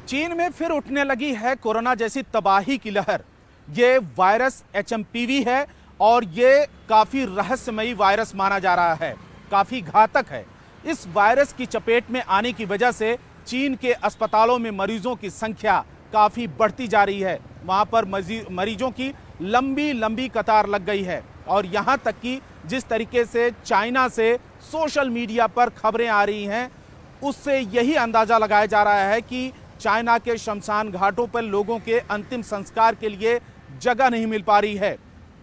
चीन में फिर उठने लगी है कोरोना जैसी तबाही की लहर। ये वायरस HMPV है और ये काफी रहस्यमयी वायरस माना जा रहा है, काफी घातक है। इस वायरस की चपेट में आने की वजह से चीन के अस्पतालों में मरीजों की संख्या काफी बढ़ती जा रही है। वहां पर मरीजों की लंबी लंबी कतार लग गई है और यहां तक कि जिस तरीके से चाइना से सोशल मीडिया पर खबरें आ रही हैं, उससे यही अंदाजा लगाया जा रहा है कि चाइना के शमशान घाटों पर लोगों के अंतिम संस्कार के लिए जगह नहीं मिल पा रही है।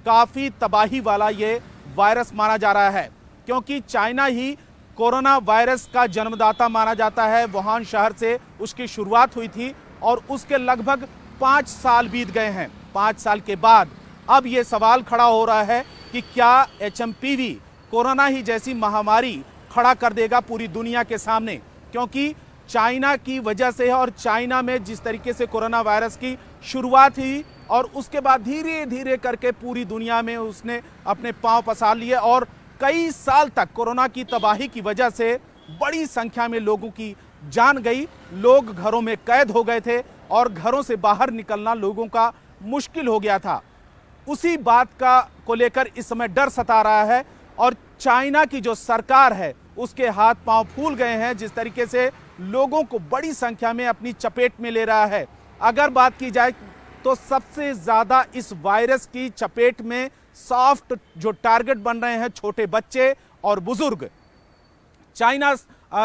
काफी तबाही वाला ये वायरस माना जा रहा है, क्योंकि चाइना ही कोरोना वायरस का जन्मदाता माना जाता है। वुहान शहर से उसकी शुरुआत हुई थी और उसके लगभग 5 साल बीत गए हैं। 5 साल के बाद अब ये सवाल खड़ा हो रहा है कि क्या HMPV कोरोना ही जैसी महामारी खड़ा कर देगा पूरी दुनिया के सामने, क्योंकि चाइना की वजह से और चाइना में जिस तरीके से कोरोना वायरस की शुरुआत हुई और उसके बाद धीरे धीरे करके पूरी दुनिया में उसने अपने पांव पसार लिए और कई साल तक कोरोना की तबाही की वजह से बड़ी संख्या में लोगों की जान गई। लोग घरों में कैद हो गए थे और घरों से बाहर निकलना लोगों का मुश्किल हो गया था। उसी बात को लेकर इस समय डर सता रहा है और चाइना की जो सरकार है उसके हाथ पांव फूल गए हैं, जिस तरीके से लोगों को बड़ी संख्या में अपनी चपेट में ले रहा है। अगर बात की जाए तो सबसे ज्यादा इस वायरस की चपेट में सॉफ्ट जो टारगेट बन रहे हैं छोटे बच्चे और बुजुर्ग। चाइना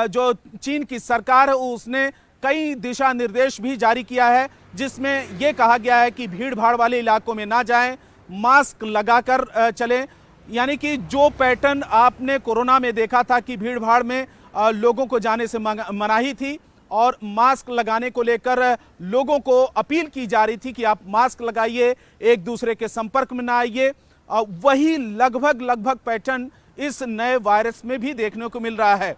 जो चीन की सरकार है उसने कई दिशा निर्देश भी जारी किया है, जिसमें यह कहा गया है कि भीड़ भाड़ वाले इलाकों में ना जाएं, मास्क लगाकर चलें। यानी कि जो पैटर्न आपने कोरोना में देखा था कि भीड़ भाड़ में लोगों को जाने से मनाही थी और मास्क लगाने को लेकर लोगों को अपील की जा रही थी कि आप मास्क लगाइए, एक दूसरे के संपर्क में ना आइए, वही लगभग पैटर्न इस नए वायरस में भी देखने को मिल रहा है।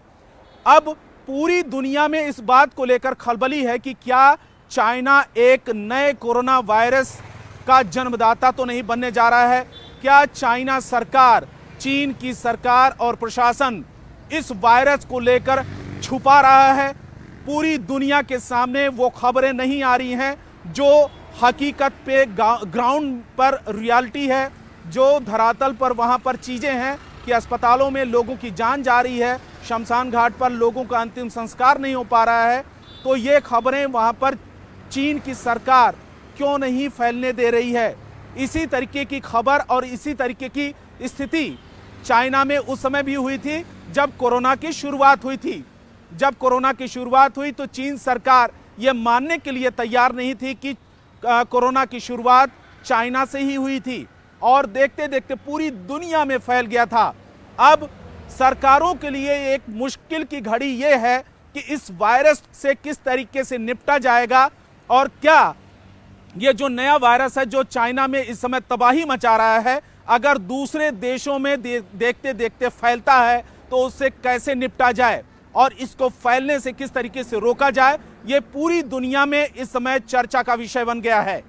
अब पूरी दुनिया में इस बात को लेकर खलबली है कि क्या चाइना एक नए कोरोना वायरस का जन्मदाता तो नहीं बनने जा रहा है। क्या चाइना सरकार, चीन की सरकार और प्रशासन इस वायरस को लेकर छुपा रहा है। पूरी दुनिया के सामने वो खबरें नहीं आ रही हैं जो हकीकत पे ग्राउंड पर रियलिटी है, जो धरातल पर वहां पर चीजें हैं कि अस्पतालों में लोगों की जान जा रही है, शमशान घाट पर लोगों का अंतिम संस्कार नहीं हो पा रहा है। तो ये खबरें वहां पर चीन की सरकार क्यों नहीं फैलने दे रही है। इसी तरीके की खबर और इसी तरीके की स्थिति चाइना में उस समय भी हुई थी जब कोरोना की शुरुआत हुई थी। जब कोरोना की शुरुआत हुई तो चीन सरकार यह मानने के लिए तैयार नहीं थी कि कोरोना की शुरुआत चाइना से ही हुई थी और देखते देखते पूरी दुनिया में फैल गया था। अब सरकारों के लिए एक मुश्किल की घड़ी यह है कि इस वायरस से किस तरीके से निपटा जाएगा और क्या ये जो नया वायरस है जो चाइना में इस समय तबाही मचा रहा है, अगर दूसरे देशों में देखते देखते फैलता है तो उससे कैसे निपटा जाए और इसको फैलने से किस तरीके से रोका जाए, ये पूरी दुनिया में इस समय चर्चा का विषय बन गया है।